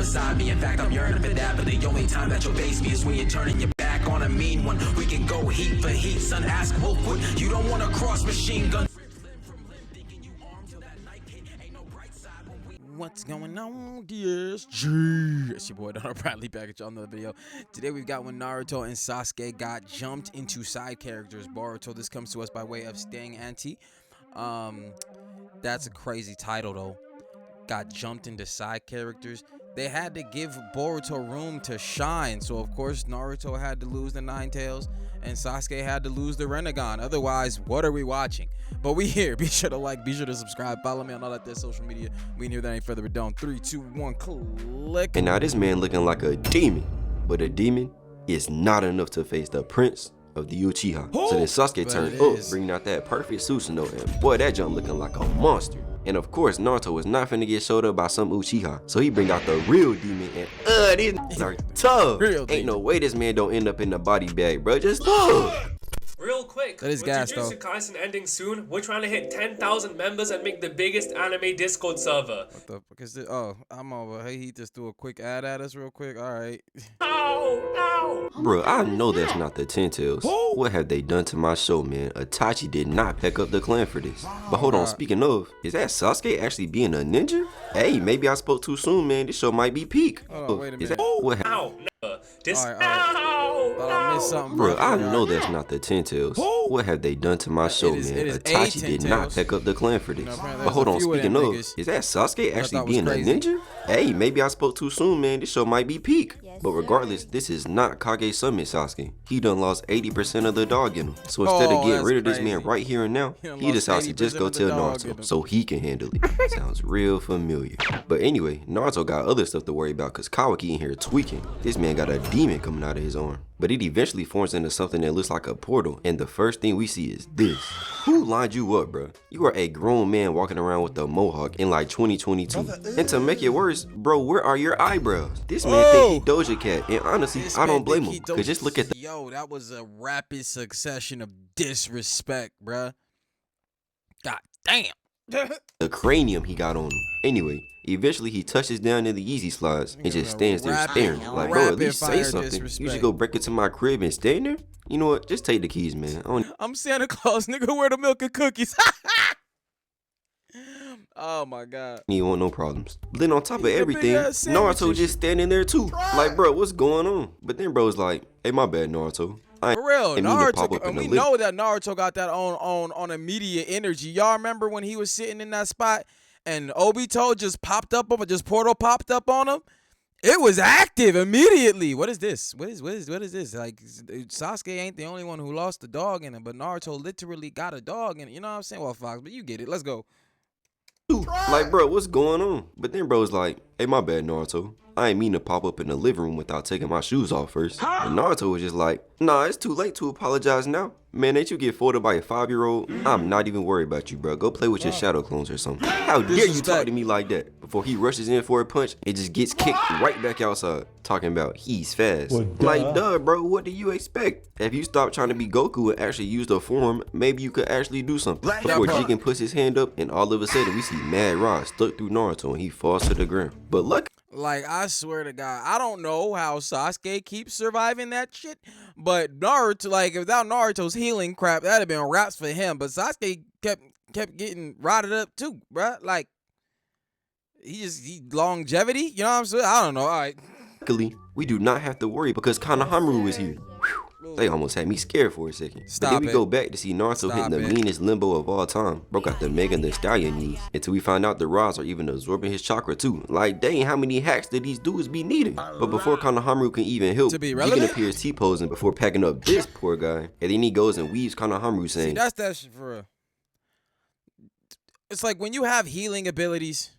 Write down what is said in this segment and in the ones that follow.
beside me. In fact, I'm yearning for that, but the only time that you'll face me is when you're turning your back on a mean one. We can go heat for heat, son. Ask Wolfwood. You don't want to cross machine gun. What's going on, DSG? It's your boy Darrnell Bradley back at y'all another video. Today we've got when Naruto and Sasuke got jumped into side characters. Boruto. This comes to us by way of StayingAnti. That's a crazy title though. Got jumped into side characters. They had to give Boruto room to shine, so of course Naruto had to lose the Nine Tails and Sasuke had to lose the Rinnegan. Otherwise, what are we watching? But we here. Be sure to like, be sure to subscribe, follow me on all that social media. We in here without any further ado. 3, 2, 1, click. And now this man looking like a demon, but a demon is not enough to face the prince of the Uchiha. So then Sasuke turned up, bringing out that perfect Susanoo, and boy, that jump looking like a monster. And of course, Naruto was not finna get showed up by some Uchiha, so he bring out the real demon, and these are tough. Ain't no way this man don't end up in the body bag, bro. Just Real quick, that is with gas, Jujutsu Kaisen ending soon, we're trying to hit 10,000 members and make the biggest anime Discord server. What the fuck is this? Oh, I'm over. Hey, he just threw a quick ad at us real quick. All right. Ow! bro, I know that's not the Ten Tails. What have they done to my show, man? Itachi did not pick up the clan for this. But hold on, speaking of, is that Sasuke actually being a ninja? Hey, maybe I spoke too soon, man. This show might be peak. Hold on, wait a minute. Is that what happened? Ow! This. All right. Thought I missed something, Bro, I know that's not the Ten Tails. What have they done to my show, man? Itachi did not pick up the clan for this. But hold on, speaking of, is that Sasuke actually being a ninja? Hey, maybe I spoke too soon, man. This show might be peak. But regardless, this is not Kage Summit Sasuke. He done lost 80% of the dog in him. So instead of getting rid of this man right here and now, he decides to just go tell Naruto so he can handle it. Sounds real familiar. But anyway, Naruto got other stuff to worry about because Kawaki in here tweaking. This man got a demon coming out of his arm. But it eventually forms into something that looks like a portal, and the first thing we see is this. Who lined you up, bro? You are a grown man walking around with a mohawk in like 2022. And to make it worse, bro, where are your eyebrows? This man think he Doja Cat, and honestly, I don't blame him. Cause just look at the— Yo, that was a rapid succession of disrespect, bruh. God damn. the cranium he got on him. Anyway, eventually he touches down in the easy slides and just stands there staring. Like, bro, at least say something. You should go break into my crib and stand there. You know what? Just take the keys, man. I'm Santa Claus, nigga. Where the milk and cookies? Oh my god. You want no problems. But then on top of everything, Naruto just standing there too. Like, bro, what's going on? But then bro's like, hey, my bad, Naruto. For real, Naruto, we know that Naruto got that on immediate energy. Y'all remember when he was sitting in that spot and Obito just popped up on him, just portal popped up on him? It was active immediately. What is this? What is this? Like, Sasuke ain't the only one who lost the dog in him, but Naruto literally got a dog in it. You know what I'm saying? Well, Fox, but you get it. Let's go. Like, bro, what's going on? But then bro's like, hey, my bad, Naruto. I ain't mean to pop up in the living room without taking my shoes off first. And Naruto was just like, nah, it's too late to apologize now. Man, ain't you get folded by a 5-year-old? I'm not even worried about you, bro. Go play with your shadow clones or something. How dare you talk to me like that? Before he rushes in for a punch, it just gets kicked right back outside. Talking about he's fast. Like, duh, bro, what do you expect? If you stop trying to be Goku and actually use the form, maybe you could actually do something. Before Jigen puts his hand up and all of a sudden we see Mad Rod stuck through Naruto and he falls to the ground. But look. Like, I swear to God, I don't know how Sasuke keeps surviving that shit, but Naruto, like, without Naruto's healing crap, that'd have been raps for him, but Sasuke kept getting rotted up too, bruh. Like, he longevity, you know what I'm saying? I don't know, all right. Luckily, we do not have to worry because Konohamaru is here. They almost had me scared for a second. But then we go back to see Naruto hitting the meanest limbo of all time. Broke out the Megan Thee Stallion knees. Until we find out the rods are even absorbing his chakra too. Like, dang, how many hacks did these dudes be needing? But before Konohamaru can even help, Jigen appears T-posing before packing up this poor guy. And then he goes and weaves Konohamaru saying, see, that's that shit for real. It's like when you have healing abilities.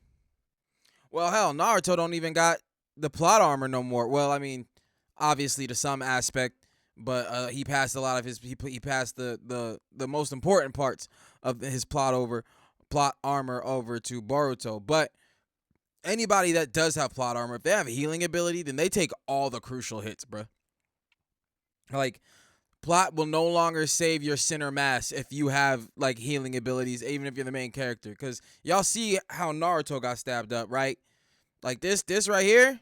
Well, hell, Naruto don't even got the plot armor no more. Well, I mean, obviously to some aspect. But he passed a lot of his. He passed the most important parts of his plot armor over to Boruto. But anybody that does have plot armor, if they have healing ability, then they take all the crucial hits, bro. Like, plot will no longer save your center mass if you have like healing abilities, even if you're the main character. Cause y'all see how Naruto got stabbed up, right? Like this right here.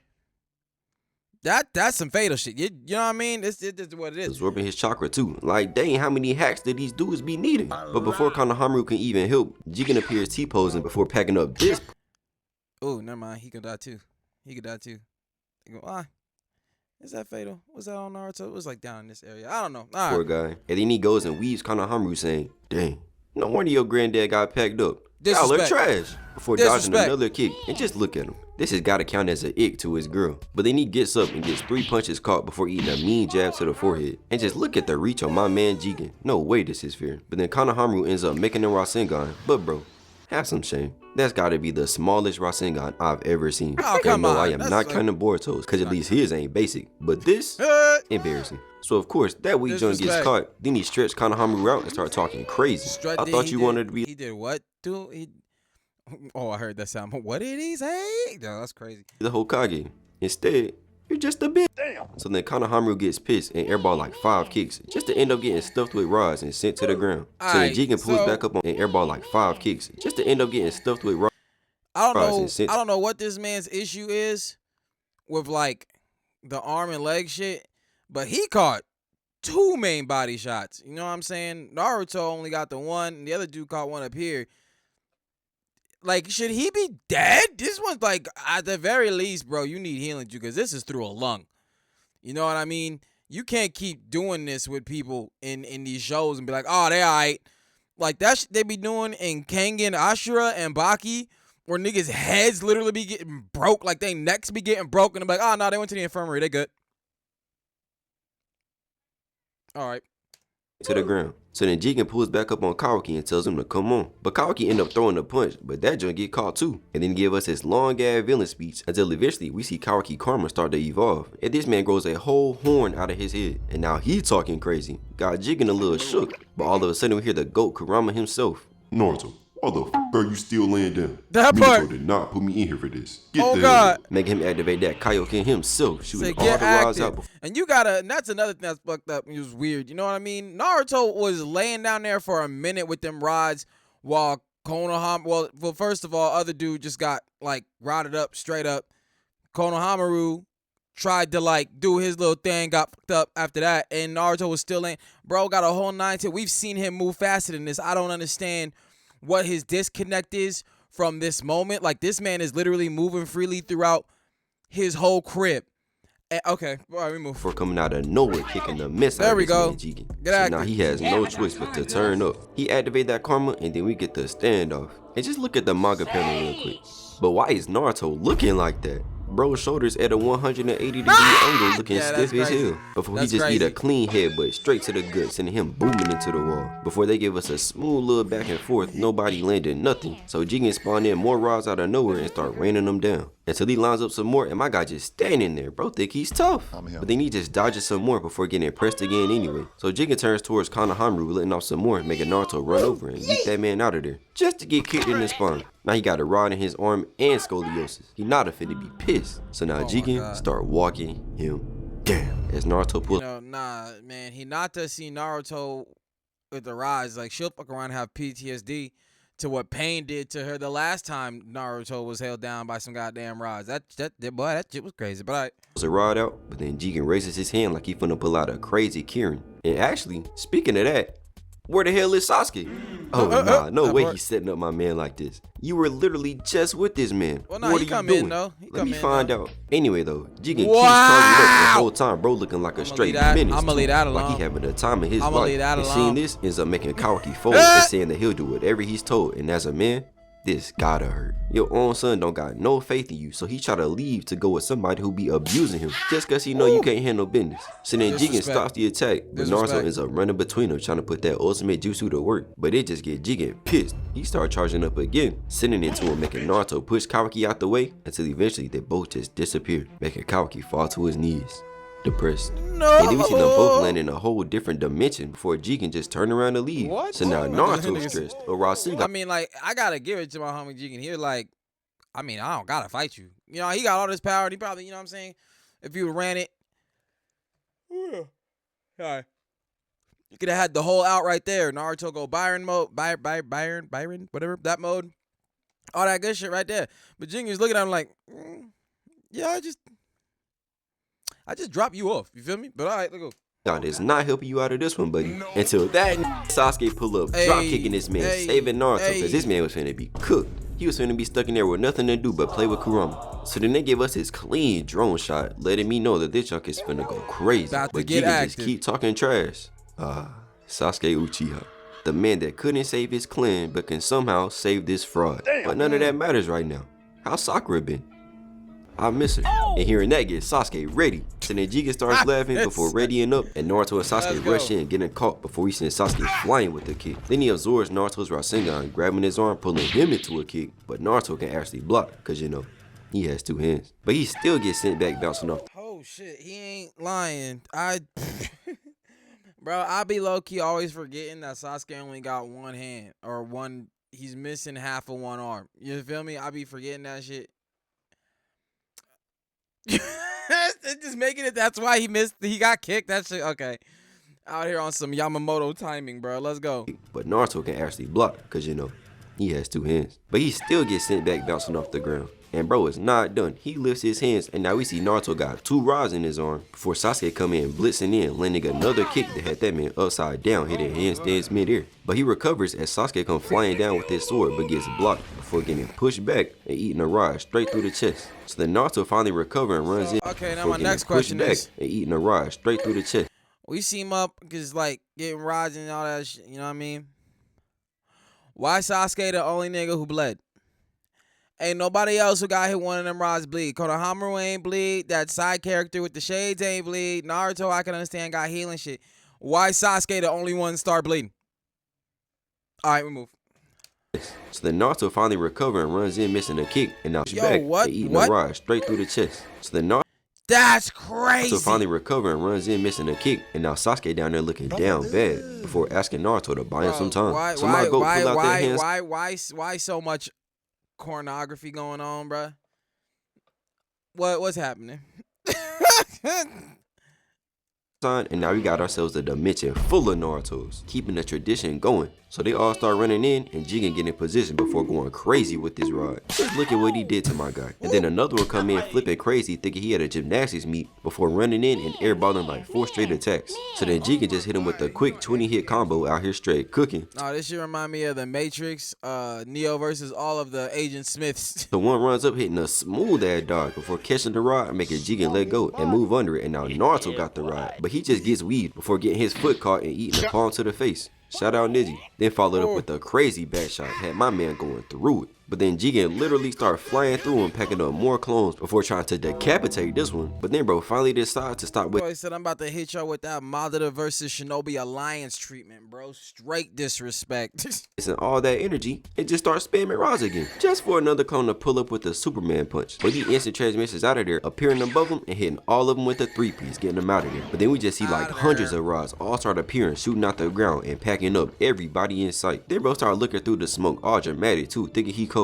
That's some fatal shit. You know what I mean? It's what it is. Absorbing his chakra too. Like, dang, how many hacks did these dudes be needing? But before Konohamaru can even help, Jigen appears T-posing before packing up this. Oh, never mind. He could die too. Why? Is that fatal? Was that on Naruto? It was like down in this area. I don't know. All Poor right. guy. And then he goes and weaves Konohamaru saying, dang, no wonder your granddad got packed up. Y'all are trash. Before dodging another kick. And just look at him. This has got to count as an ick to his girl. But then he gets up and gets 3 punches caught before eating a mean jab to the forehead. And just look at the reach on my man Jigen. No way this is fair. But then Konohamaru ends up making a Rasengan. But bro, have some shame. That's got to be the smallest Rasengan I've ever seen. Oh, come on. I am not counting Boruto's, because at least his ain't basic. But this, embarrassing. So of course, that weak joint gets caught. Then he stretched Konohamaru out and started talking crazy. I thought you wanted to be... He did what, dude? Oh, I heard that sound. What did he say? No, that's crazy. The Hokage. Instead, you're just a bitch. Damn. So then Konohamaru gets pissed and airball like 5 kicks just to end up getting stuffed with rods and sent to the ground. So then Jigen pulls back up on and airball like 5 kicks just to end up getting stuffed with rods. I don't know what this man's issue is with like the arm and leg shit, but he caught 2 main body shots. You know what I'm saying? Naruto only got the one, and the other dude caught one up here. Like, should he be dead? This one's like, at the very least, bro, you need healing, because this is through a lung. You know what I mean? You can't keep doing this with people in these shows and be like, oh, they all right. Like, that shit they be doing in Kengan, Ashura, and Baki, where niggas' heads literally be getting broke, like they necks be getting broken. And be like, oh, no, they went to the infirmary. They good. All right. To the ground. So then Jigen pulls back up on Kawaki and tells him to come on. But Kawaki end up throwing a punch, but that joint get caught too. And then give us his long ass villain speech until eventually we see Kawaki karma start to evolve. And this man grows a whole horn out of his head. And now he talking crazy. Got Jigen a little shook. But all of a sudden we hear the GOAT Kurama himself. Naruto, why the f are you still laying down? That part. Minato did not put me in here for this. Get Oh the God. Making him activate that Kaioken himself, shooting all get the rods active. out. And you gotta, and that's another thing that's fucked up. It was weird. You know what I mean? Naruto was laying down there for a minute with them rods while Konohamaru, well, first of all, other dude just got like rodded up straight up. Konohamaru tried to like do his little thing, got fucked up after that, and Naruto was still laying. Bro got a whole 9 to. We've seen him move faster than this. I don't understand what his disconnect is from this moment. Like, this man is literally moving freely throughout his whole crib. Okay, all right, we move. For coming out of nowhere, kicking the mess out of this man, Jigen. So now he has no choice but to turn up. He activate that karma, and then we get the standoff. And just look at the manga panel real quick. But why is Naruto looking like that? Bro's shoulders at a 180-degree angle, looking stiff as hell. Before he just eat a clean headbutt straight to the gut, sending him booming into the wall. Before they give us a smooth little back and forth, nobody landed nothing. So Jigen spawned in more rods out of nowhere and start raining them down. Until he lines up some more, and my guy just standing there. Bro think he's tough. But then he just dodges some more before getting pressed again anyway. So Jigen turns towards Konohamaru, letting off some more, making Naruto run over and yeet that man out of there. Just to get kicked in the spine. Now he got a rod in his arm and scoliosis. He not finna be pissed. So now Jigen start walking him down. As Naruto pulls. Nah, man. Hinata see Naruto with the rods. Like, she'll fuck around and have PTSD to what Pain did to her the last time Naruto was held down by some goddamn rods. That shit was crazy. But I pulls a rod out, but then Jigen raises his hand like he finna pull out a crazy Kirin. And actually, speaking of that, where the hell is Sasuke? Oh, nah, no way he's setting up my man like this. You were literally just with this man. Well, nah, what he are come you doing? in, though. Let me find out. Anyway, though, Jigen keeps charging up the whole time, bro, looking like a straight menace. I'ma leave that alone. Like he having the time of his I'ma life. leave that And alone. seeing this ends up making Kawaki fold and saying that he'll do whatever he's told. And as a man, this gotta hurt. Your own son don't got no faith in you, so he try to leave to go with somebody who be abusing him just cause he know you can't handle business. So then Jigen stops the attack, but Naruto ends up running between them trying to put that ultimate jutsu to work. But it just get Jigen pissed. He start charging up again, sending it to him, making Naruto push Kawaki out the way until eventually they both just disappear, making Kawaki fall to his knees. Depressed. No. And then we see them both land in a whole different dimension before Jigen just turn around to leave. What? So now Naruto's stressed. Or Rasengan. I mean, like, I gotta give it to my homie Jigen here. Like, I mean, I don't gotta fight you. You know, he got all this power. And he probably, you know what I'm saying? If you ran it, sorry, you could have had the whole out right there. Naruto go Byron mode, Byron, whatever, that mode. All that good shit right there. But Jigen's looking at him like, yeah, I just drop you off. You feel me? But all right, let's go. God is not helping you out of this one, buddy. Until that Sasuke pull up, drop kicking this man, saving Naruto, because this man was finna be cooked. He was finna be stuck in there with nothing to do but play with Kurama. So then they give us his clean drone shot, letting me know that this junk is finna go crazy. But Jigen just keep talking trash. Sasuke Uchiha, the man that couldn't save his clan but can somehow save this fraud. But none of that matters right now. How's Sakura been? I miss her. And hearing that gets Sasuke ready. So then Jigen starts laughing before readying up, and Naruto and Sasuke rush in, getting caught before he sends Sasuke flying with the kick. Then he absorbs Naruto's Rasengan, grabbing his arm, pulling him into a kick. But Naruto can actually block, because you know, he has 2 hands. But he still gets sent back bouncing off. Oh shit, he ain't lying. Bro, I be low-key always forgetting that Sasuke only got 1 hand, or he's missing half of 1 arm. You feel me? I be forgetting that shit. Just making it, that's why he got kicked. That shit, okay. Out here on some Yamamoto timing, bro. Let's go. But Naruto can actually block, because you know, he has 2 hands. But he still gets sent back bouncing off the ground. And bro is not done. He lifts his hands, and now we see Naruto got 2 rods in his arm before Sasuke come in blitzing in, landing another kick that had that man upside down, hitting handstands midair. But he recovers as Sasuke comes flying down with his sword, but gets blocked before getting pushed back and eating a rod straight through the chest. So then Naruto finally recovers and runs in. Okay, now my next question is, and eating a rod straight through the chest. We see him up because like getting rods and all that shit. You know what I mean? Why Sasuke the only nigga who bled? Ain't nobody else who got hit 1 of them rods bleed. Konohamaru ain't bleed. That side character with the shades ain't bleed. Naruto, I can understand, got healing shit. Why Sasuke the only one start bleeding? All right, we move. So then Naruto finally recovers and runs in, missing a kick, and now she's back and eating a rod straight through the chest. So then Naruto. That's crazy. So finally recovers and runs in, missing a kick, and now Sasuke down there looking down bad before asking Naruto to buy him some time. Why so much pornography going on, bruh? What's happening? And now we got ourselves a dimension full of Narutos, keeping the tradition going. So they all start running in, and Jigen get in position before going crazy with this rod. Just look at what he did to my guy. And then another one come in flipping crazy, thinking he had a gymnastics meet, before running in and airballing like 4 straight attacks. So then Jigen just hit him with a quick 20-hit combo out here straight cooking. Oh, this shit remind me of the Matrix, Neo versus all of the Agent Smiths. The one runs up hitting a smooth ass dodge before catching the rod and making Jigen let go and move under it, and now Naruto got the rod. But he just gets weaved before getting his foot caught and eating a palm to the face. Shout out Niji. Then followed up with a crazy back shot, had my man going through it. But then Jigen literally started flying through and packing up more clones before trying to decapitate this one. But then bro finally decided to stop with. Boy said I'm about to hit y'all with that Madara versus Shinobi alliance treatment, bro. Straight disrespect. And all that energy and just start spamming rods again, just for another clone to pull up with a Superman punch. But he instant transmissions out of there, appearing above them and hitting all of them with a 3-piece, getting them out of there. But then we just see like hundreds of rods all start appearing, shooting out the ground and packing up everybody in sight. Then bro started looking through the smoke, all dramatic too, thinking he cold.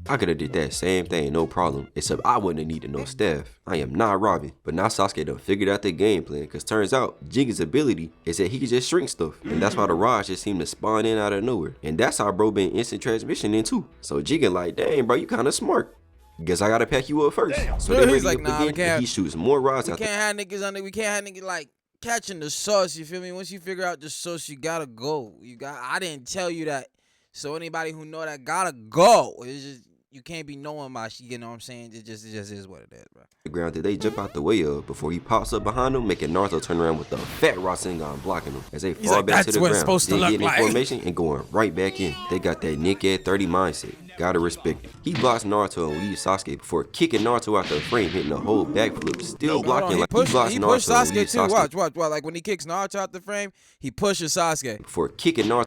I could have did that same thing, no problem, except I wouldn't have needed no staff. I am not Robin. But now Sasuke done figured out the game plan, because turns out Jigen's ability is that he can just shrink stuff, and that's why the rods just seem to spawn in out of nowhere. And that's how bro been instant transmission in too. So Jigen like, dang bro, you kinda smart. Guess I gotta pack you up first. So they ready like, nah, again, and he shoots more rods out. We can't have niggas like catching the sauce, you feel me? Once you figure out the sauce, you gotta go. I didn't tell you that. So anybody who know that gotta go. It's just, you can't be knowing my shit, you know what I'm saying? It just is what it is, bro. The ground that they jump out the way of before he pops up behind them, making Naruto turn around with the fat Rasengan blocking them as they fall back to the ground. Then getting in formation and going right back in. They got that Nick at 30 mindset. Gotta respect it. He blocks Naruto and leaves Sasuke before kicking Naruto out the frame, hitting a whole backflip, still blocking like he pushed Sasuke too. Watch. Like when he kicks Naruto out the frame, he pushes Sasuke. Before kicking Naruto.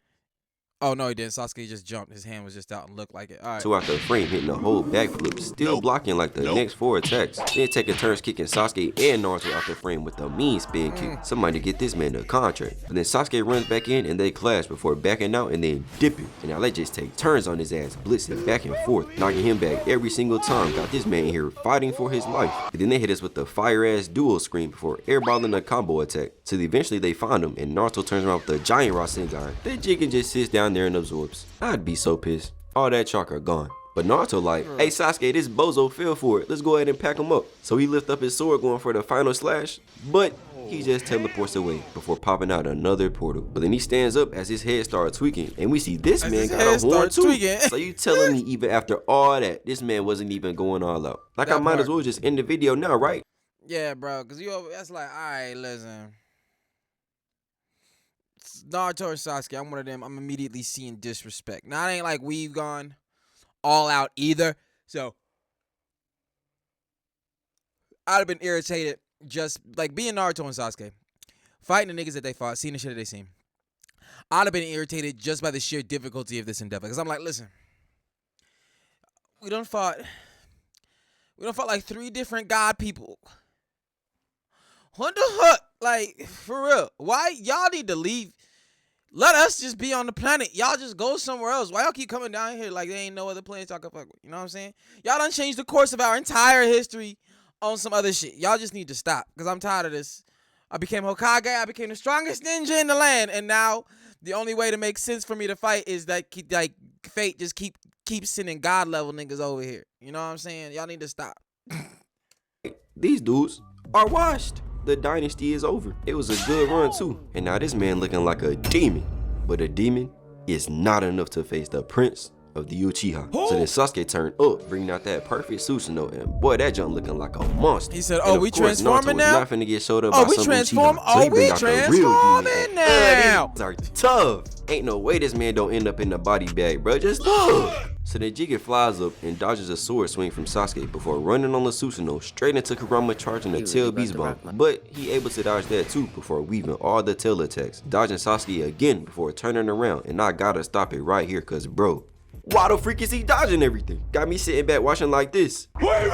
Oh, no, he didn't. Sasuke just jumped. His hand was just out and looked like it. All right. So out the frame, hitting a whole backflip, still blocking like the next 4 attacks. Then taking turns kicking Sasuke and Naruto out the frame with a mean spin kick. Somebody get this man a contract. But then Sasuke runs back in and they clash before backing out and then dipping. And now they just take turns on his ass, blitzing back and forth, knocking him back every single time. Got this man here fighting for his life. But then they hit us with the fire-ass dual screen before airballing a combo attack. So eventually they find him and Naruto turns around with the giant Rasengan. Then Jigen just sits down there and absorbs. I'd be so pissed. All that chakra gone. But Naruto like, hey Sasuke, this bozo fell for it. Let's go ahead and pack him up. So he lift up his sword going for the final slash, but he just teleports away before popping out another portal. But then he stands up as his head starts tweaking, and we see this man got a horn too. So you telling me even after all that, this man wasn't even going all out? Like, I might as well just end the video now, right? Yeah, bro, because that's like, all right, listen. Naruto or Sasuke, I'm one of them. I'm immediately seeing disrespect. Now, it ain't like we've gone all out either. So, I'd have been irritated just, like, being Naruto and Sasuke. Fighting the niggas that they fought, seeing the shit that they seen. I'd have been irritated just by the sheer difficulty of this endeavor. Because I'm like, listen. We done fought like 3 different god people. What the fuck? Like, for real. Why? Y'all need to leave. Let us just be on the planet. Y'all just go somewhere else. Why y'all keep coming down here like there ain't no other planets y'all can fuck with? You know what I'm saying? Y'all done changed the course of our entire history on some other shit. Y'all just need to stop. Because I'm tired of this. I became Hokage. I became the strongest ninja in the land. And now the only way to make sense for me to fight is that like fate just keep sending god level niggas over here. You know what I'm saying? Y'all need to stop. These dudes are washed. The dynasty is over. It was a good run too. And now this man looking like a demon. But a demon is not enough to face the prince of the Uchiha. So then Sasuke turned up, bringing out that perfect Susanoo, and boy, that junk looking like a monster. He said, "Oh, we transforming now? Not finna get showed up by some transform. Uchiha. Oh, we transforming now. These are tough. Ain't no way this man don't end up in the body bag, bro. Just look." So then Jigen flies up and dodges a sword swing from Sasuke before running on the Susanoo straight into Kurama, charging a tail beast bomb. But he able to dodge that too before weaving all the tail attacks, dodging Sasuke again before turning around. And I gotta stop it right here, cause bro, why the freak is he dodging everything? Got me sitting back watching like this. Wait.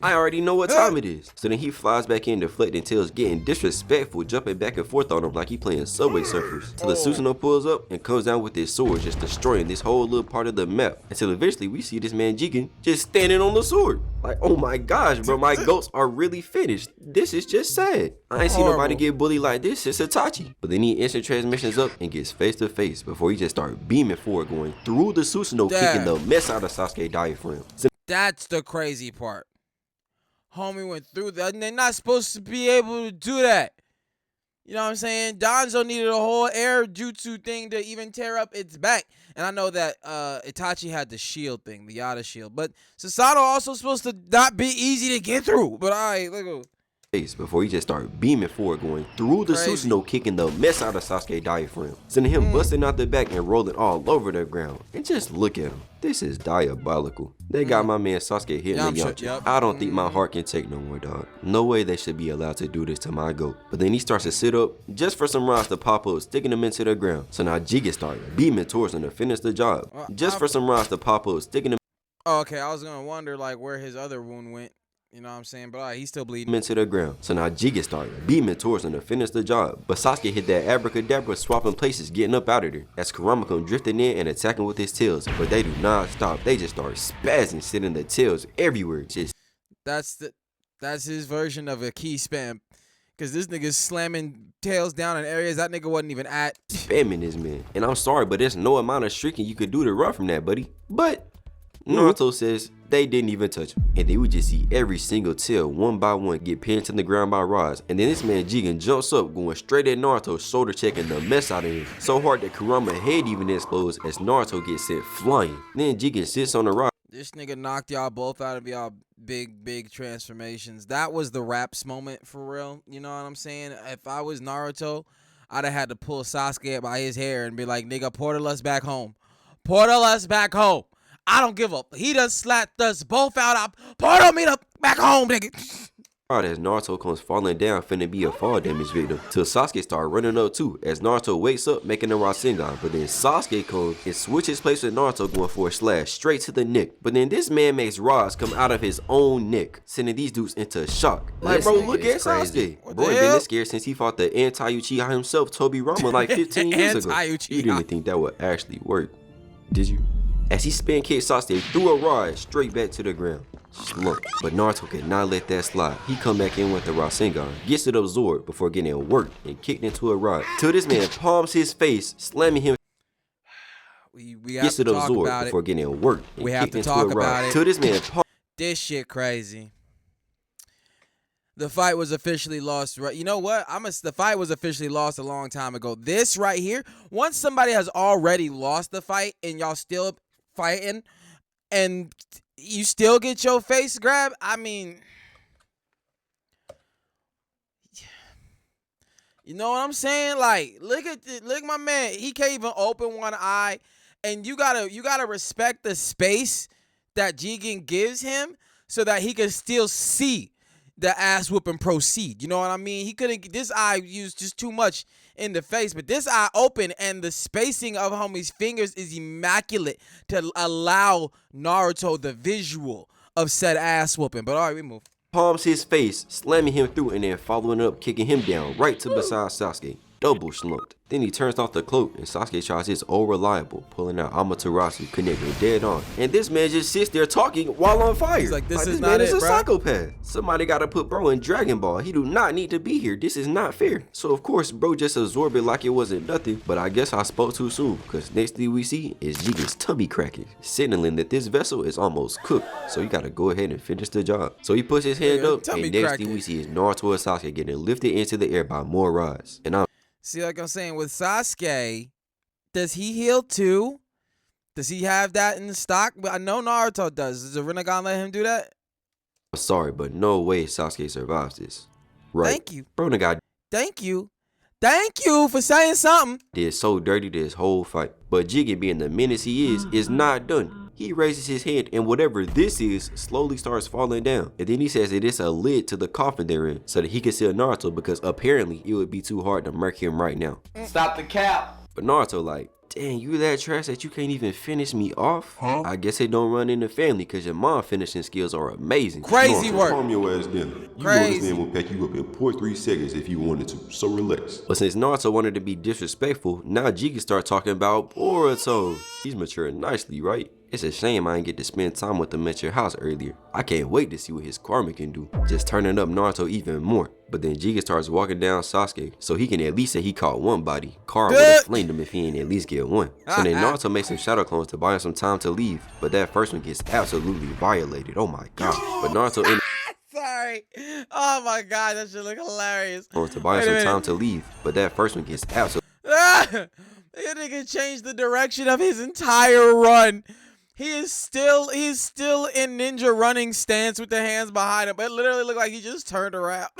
I already know what time it is. So then he flies back in, deflecting tails, getting disrespectful, jumping back and forth on him like he playing Subway Surfers. Till the Susanoo pulls up and comes down with his sword, just destroying this whole little part of the map. Until eventually we see this man Jigen just standing on the sword. Like, oh my gosh, bro, my goats are really finished. This is just sad. I ain't seen nobody get bullied like this since Itachi. But then he instant transmissions up and gets face to face before he just start beaming forward, going through the Susanoo, kicking the mess out of Sasuke diaphragm. That's the crazy part. Homie went through that, and they're not supposed to be able to do that. You know what I'm saying? Danzo needed a whole air jutsu thing to even tear up its back. And I know that Itachi had the shield thing, the Yada shield. But Susanoo also supposed to not be easy to get through. But all right, look at before he just started beaming forward, going through the Susanoo, kicking the mess out of Sasuke diaphragm, sending him busting out the back and rolling all over the ground. And just look at him. This is diabolical. They got my man Sasuke hitting the Yamcha. I don't think my heart can take no more, dog. No way they should be allowed to do this to my goat. But then he starts to sit up just for some rods to pop up, sticking him into the ground. So now Jigen started beaming towards him to finish the job. Just for some rods to pop up, sticking him. Okay, I was gonna wonder like where his other wound went. You know what I'm saying? But he's still bleeding. Into the ground. So now Jigen started beaming towards him to finish the job. But Sasuke hit that abracadabra, swapping places, getting up out of there. As Kurama come drifting in and attacking with his tails. But they do not stop. They just start spazzing, sending the tails everywhere. Just that's his version of a key spam. Cause this nigga's slamming tails down in areas that nigga wasn't even at. Spamming this man. And I'm sorry, but there's no amount of shrieking you could do to run from that, buddy. But Naruto says they didn't even touch him. And then we just see every single tail one by one get pinned to the ground by rods. And then this man Jigen jumps up, going straight at Naruto, shoulder checking the mess out of him. So hard that Kurama's head even explodes as Naruto gets sent flying. Then Jigen sits on the rod. This nigga knocked y'all both out of y'all big transformations. That was the Raps moment for real. You know what I'm saying? If I was Naruto, I'd have had to pull Sasuke by his hair and be like, nigga, portal us back home. Portal us back home. I don't give up. He done slapped us both out. Portal me back home, nigga. As Naruto comes falling down, finna be a fall damage victim. Till Sasuke start running up too, as Naruto wakes up making a Rasengan. But then Sasuke comes and switches place with Naruto, going for a slash straight to the neck. But then this man makes rods come out of his own neck, sending these dudes into shock. Like, bro, look at Sasuke. Bro, been this scared since he fought the anti-Uchiha himself, Tobirama, like 15 years ago. You didn't think that would actually work, did you? As he spin kicked Sasuke through a rod straight back to the ground. Slump. But Naruto could not let that slide. He come back in with the Rasengan, gets it absorbed before getting worked and kicked into a rod. Till this man palms his face, slamming him. we have to talk about it before getting worked. We have to talk about it. To this man, this shit crazy. The fight was officially lost. Right? You know what? The fight was officially lost a long time ago. This right here, once somebody has already lost the fight and y'all still fighting and you still get your face grabbed, I mean, you know what I'm saying? Like, look my man. He can't even open one eye, and you gotta respect the space that Jigen gives him so that he can still see the ass whooping proceed. You know what I mean? He couldn't. This eye used just too much in the face, but this eye open, and the spacing of homie's fingers is immaculate to allow Naruto the visual of said ass whooping. But all right, we move. Palms his face, slamming him through, and then following up, kicking him down right to beside Sasuke. Double slumped. Then he turns off the cloak, and Sasuke tries his old reliable, pulling out Amaterasu, connecting dead on. And this man just sits there talking while on fire. He's like, this man is a bro. psychopath. Somebody gotta put bro in Dragon Ball. He do not need to be here. This is not fair. So of course, bro just absorbed it like it wasn't nothing. But I guess I spoke too soon, because next thing we see is Jigen's tummy cracking, signaling that this vessel is almost cooked. So you gotta go ahead and finish the job. So he puts his hand up, and next thing we see is Naruto and Sasuke getting lifted into the air by more rods. And see, like I'm saying, with Sasuke, does he heal too? Does he have that in the stock? But I know Naruto does. Does the Rinnegan let him do that? I'm sorry, but no way Sasuke survives this. Right. Thank you. Bro, the guy. Thank you. Thank you for saying something. Did so dirty this whole fight. But Jigen, being the menace he is not done. He raises his hand, and whatever this is slowly starts falling down. And then he says that it's a lid to the coffin they're in, so that he can see Naruto, because apparently it would be too hard to murk him right now. Stop the cap. But Naruto like, dang, you that trash that you can't even finish me off? Huh? I guess it don't run in the family, because your mom finishing skills are amazing. Crazy work. Calm your ass down. You know this man will pack you up in 0.3 seconds if you wanted to, so relax. But since Naruto wanted to be disrespectful, now Jigen start talking about Boruto. He's maturing nicely, right? It's a shame I didn't get to spend time with him at your house earlier. I can't wait to see what his karma can do. Just turning up Naruto even more. But then Jigen starts walking down Sasuke, so he can at least say he caught one body. Karma would have flamed him if he didn't at least get one. So then Naruto makes some shadow clones to buy him some time to leave. But that first one gets absolutely violated. Oh my god. But Naruto Sorry. Oh my god, that should look hilarious. To buy him some time to leave. But that first one gets absolutely. That nigga changed the direction of his entire run. He is still in ninja running stance with the hands behind him. It literally looked like he just turned around.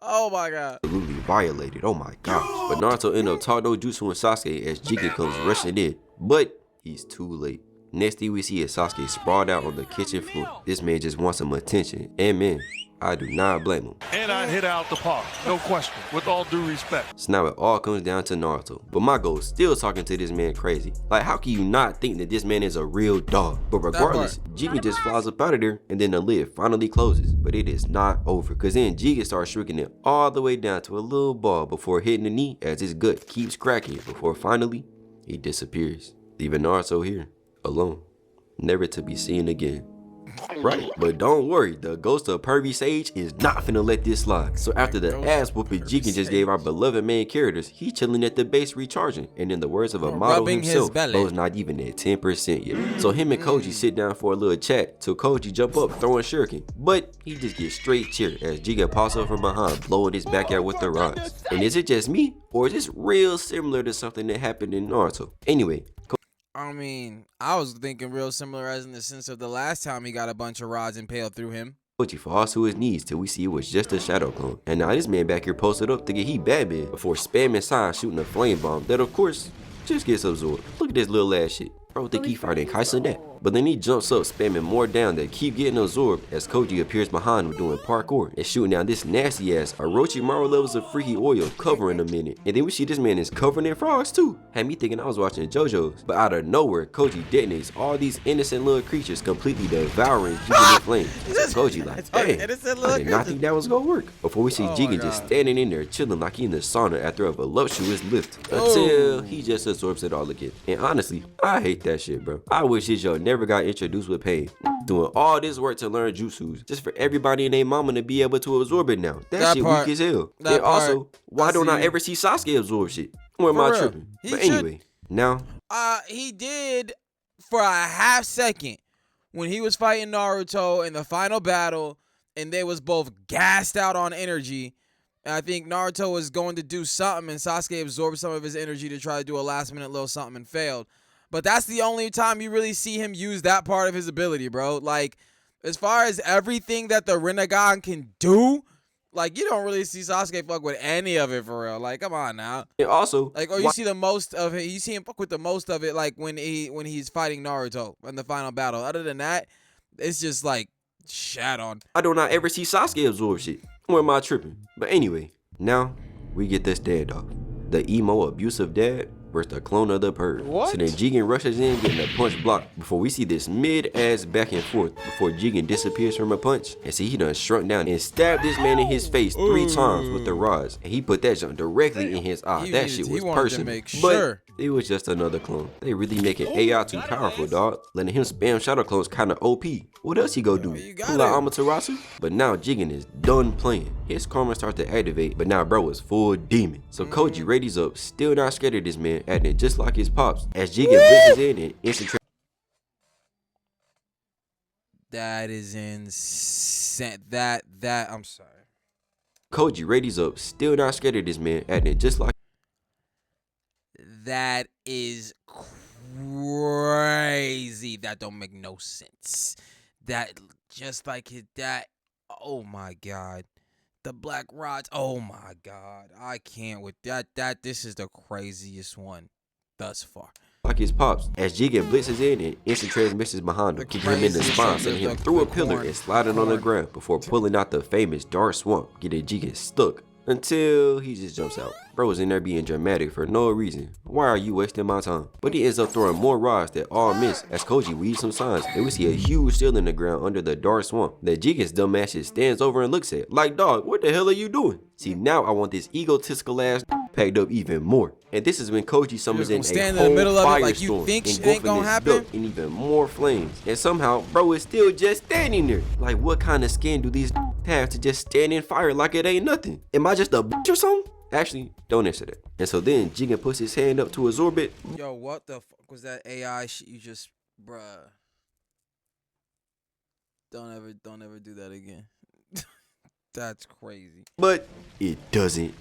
Oh my god. Absolutely violated. Oh my god. But Naruto ends up talking no jutsu and Sasuke as Jigen comes rushing in. But he's too late. Next thing we see is Sasuke sprawled out on the kitchen floor. This man just wants some attention. And man, I do not blame him. And I hit out the park, no question, with all due respect. So now it all comes down to Naruto. But my goal is still talking to this man crazy. Like, how can you not think that this man is a real dog? But regardless, Jigen just flies up out of there, and then the lid finally closes. But it is not over, because then Jigen starts shrinking it all the way down to a little ball before hitting the knee as his gut keeps cracking before finally he disappears, leaving Naruto here alone, never to be seen again. Right, but don't worry, the ghost of Pervy Sage is not finna let this slide. So after the ass whooping Jigen just gave our beloved main characters, he chilling at the base recharging, and in the words of a model himself, bro's not even at 10% yet. So him and Koji sit down for a little chat till Koji jump up throwing shuriken, but he just gets straight cheered as Jigen pops up from behind blowing his back out with the rods. And is it just me, or is this real similar to something that happened in Naruto? Anyway, I mean, I was thinking real similar as in the sense of the last time he got a bunch of rods impaled through him. Koji falls to his knees till we see it was just a shadow clone. And now this man back here posted up thinking he Batman before spamming signs shooting a flame bomb that of course just gets absorbed. Look at this little ass shit. Bro think he fighting Kaisen that. But then he jumps up spamming more down that keep getting absorbed as Koji appears behind him doing parkour and shooting down this nasty ass Orochimaru levels of freaky oil covering a minute. And then we see this man is covered in frogs too. Had me thinking I was watching JoJo's. But out of nowhere, Koji detonates all these innocent little creatures completely devouring Jigen in flames. So Koji like, hey, I did not think that was gonna work. Before we see Jigen just standing in there chilling like he in the sauna after a voluptuous lift. Until he just absorbs it all again. And honestly, I hate that shit, bro. I wish this yo never got introduced with pain. Doing all this work to learn jutsus just for everybody and their mama to be able to absorb it now. That shit weak as hell. And also, why don't I ever see Sasuke absorb shit? Or am I tripping? But anyway, Now, he did for a half second when he was fighting Naruto in the final battle, and they was both gassed out on energy. And I think Naruto was going to do something, and Sasuke absorbed some of his energy to try to do a last-minute little something and failed. But that's the only time you really see him use that part of his ability, bro. Like, as far as everything that the Rinnegan can do, like, you don't really see Sasuke fuck with any of it for real. Like, come on now. And also, like, or you see the most of it. You see him fuck with the most of it, like when he's fighting Naruto in the final battle. Other than that, it's just like shat on. I do not ever see Sasuke absorb shit. Or am I tripping? But anyway, now we get this standoff. The emo abusive dad versus the clone of the purge. So then Jigen rushes in, getting a punch blocked before we see this mid-ass back and forth before Jigen disappears from a punch. And see, he done shrunk down and stabbed this man in his face 3 times with the rods. And he put that junk directly in his eye. That shit was personal. But it was just another clone. They really making AI too powerful, dog. Letting him spam shadow clones kinda OP. What else he go do? Pull out Amaterasu? But now Jigen is done playing. His karma starts to activate, but now bro is full demon. So Koji readies up, still not scared of this man, acting just like his pops. As Jigen blitzes in and instant. That is insane. I'm sorry. Koji readies up, still not scared of this man, acting just like. That is crazy. That don't make no sense. That just like his dad. Oh my god. The black rods. Oh my god. I can't with that. This is the craziest one thus far. Like his pops, as Jigen blitzes in and instant transmissions behind him, kicking him in the spine, sending him through a pillar and sliding on the ground before pulling out the famous dark swamp, getting Jigen stuck. Until he just jumps out. Bro was in there being dramatic for no reason. Why are you wasting my time? But he ends up throwing more rods that all miss as Koji weaves some signs. And we see a huge seal in the ground under the dark swamp that Jigen's dumbass just stands over and looks at. Like, dog, what the hell are you doing? See, now I want this egotistical ass packed up even more. And this is when Koji summons in a whole firestorm, engulfing this duck in even more flames. And somehow, bro is still just standing there. Like, what kind of skin do these have to just stand in fire like it ain't nothing? Am I just a bitch or something? Actually, don't answer that. And so then Jigen puts his hand up to absorb it. Yo, what the fuck was that AI shit you just, bruh? Don't ever do that again. That's crazy. But it doesn't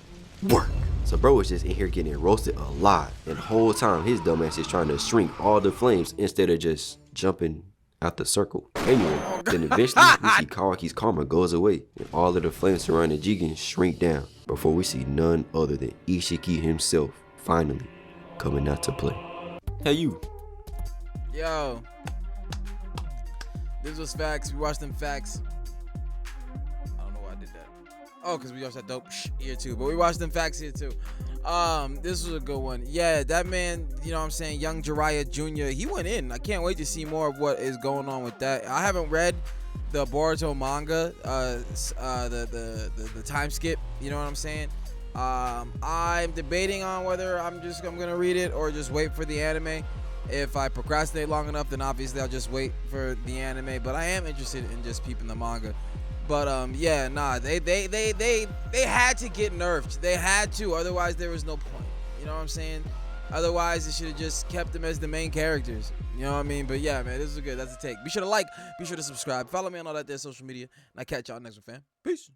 work. So bro is just in here getting roasted alive. And the whole time his dumbass is trying to shrink all the flames instead of just jumping out the circle. Anyway, then eventually we see Kawaki's karma goes away and all of the flames surrounding Jigen shrink down before we see none other than Ishiki himself finally coming out to play. Hey you. Yo. This was facts. We watched them facts. I don't know why I did that. Oh, because we watched that dope here too. But we watched them facts here too. This was a good one. Yeah, that man, you know what I'm saying, young Jiraiya Jr., he went in. I can't wait to see more of what is going on with that. I haven't read the Boruto manga, the time skip, you know what I'm saying? I'm debating on whether I'm gonna read it or just wait for the anime. If I procrastinate long enough, then obviously I'll just wait for the anime, but I am interested in just peeping the manga. But yeah, nah, they had to get nerfed. They had to, otherwise there was no point. You know what I'm saying? Otherwise, it should have just kept them as the main characters. You know what I mean? But yeah, man, this is good. That's a take. Be sure to like, be sure to subscribe, follow me on all that there social media, and I catch y'all next one, fam. Peace.